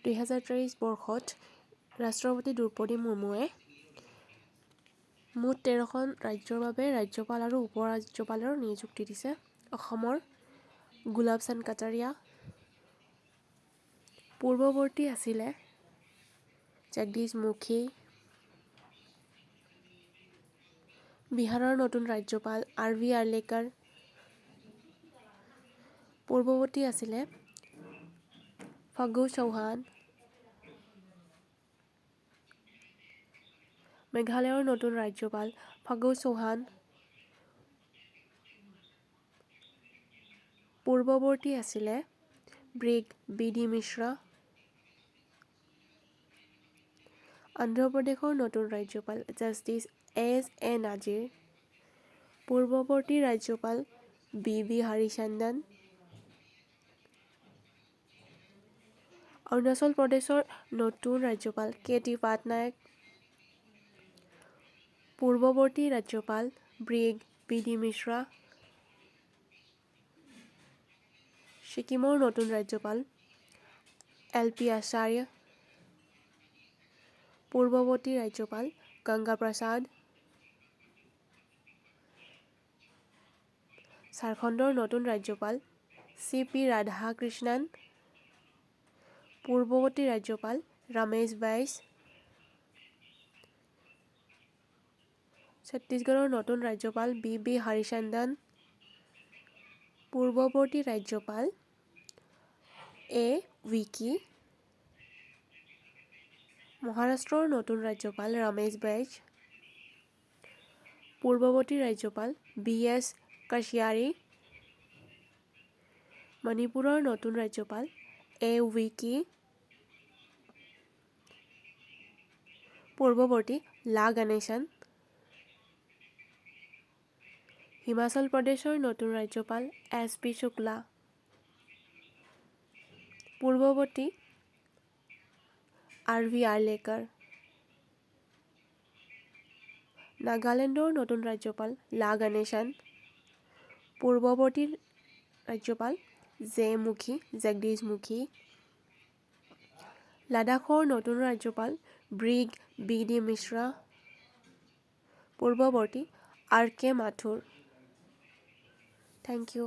2023 বৰ্ষত ৰাষ্ট্ৰপতি দ্ৰৌপদী মুৰ্মুৱে মুঠ 13খন ৰাজ্যৰ বাবে ৰাজ্যপাল আৰু উপ-ৰাজ্যপালৰ নিযুক্তি দিছে। অসমৰ গুলাব চান্দ কাটাৰিয়া, পূৰ্বৱৰ্তী আছিলে জগদীশ মুখী। বিহাৰৰ নতুন ৰাজ্যপাল আৰ.ভি. আৰ্লেকাৰ, পূৰ্বৱৰ্তী আছিলে ফাগু চৌহান। মেঘালয়ৰ নতুন ৰাজ্যপাল ফাগু চৌহান, পূৰ্বৱৰ্তী আছিলে ব্ৰিগ বি.ডি. মিশ্ৰা। অন্ধ্ৰপ্ৰদেশৰ নতুন ৰাজ্যপাল জাষ্টিছ এছ.এ. নাজিৰ, পূৰ্বৱৰ্তী ৰাজ্যপাল বি.বি. হৰিচন্দন। অৰুণাচল প্ৰদেশৰ নতুন ৰাজ্যপাল কে.টি. পাটনায়ক, পূৰ্বৱৰ্তী ৰাজ্যপাল ব্ৰিগ বি.ডি. মিশ্ৰা। ছিকিমৰ নতুন ৰাজ্যপাল এল.পি. আচাৰ্য, পূৰ্বৱৰ্তী ৰাজ্যপাল গংগা প্ৰসাদ। ঝাৰখণ্ডৰ নতুন ৰাজ্যপাল চি.পি. ৰাধাকৃষ্ণণ, পূৰ্বৱৰ্তী ৰাজ্যপাল ৰমেশ বাইছ। ছত্তীশগড়ৰ নতুন ৰাজ্যপাল বি.বি. হৰিচন্দন, পূৰ্বৱৰ্তী ৰাজ্যপাল এ. ভিকি। মহাৰাষ্ট্ৰৰ নতুন ৰাজ্যপাল ৰমেশ বাইছ, পূৰ্বৱৰ্তী ৰাজ্যপাল বি.এছ. কাশিয়াৰী। মণিপুৰৰ নতুন ৰাজ্যপাল এ. ভিকি, পূৰ্বৱৰ্তী লা গণেশন। হিমাচল প্ৰদেশৰ নতুন ৰাজ্যপাল এছ.পি. শুক্লা, পূৰ্বৱৰ্তী আৰ.ভি. আৰ্লেকাৰ। নাগালেণ্ডৰ নতুন ৰাজ্যপাল লা গণেশন, পূৰ্বৱৰ্তী ৰাজ্যপাল জগদীশ মুখী। লাডাখৰ নতুন ৰাজ্যপাল ব্ৰিগ বি.ডি. মিশ্ৰা, পূৰ্বৱৰ্তী আৰ.কে. মাথুৰ। Thank U.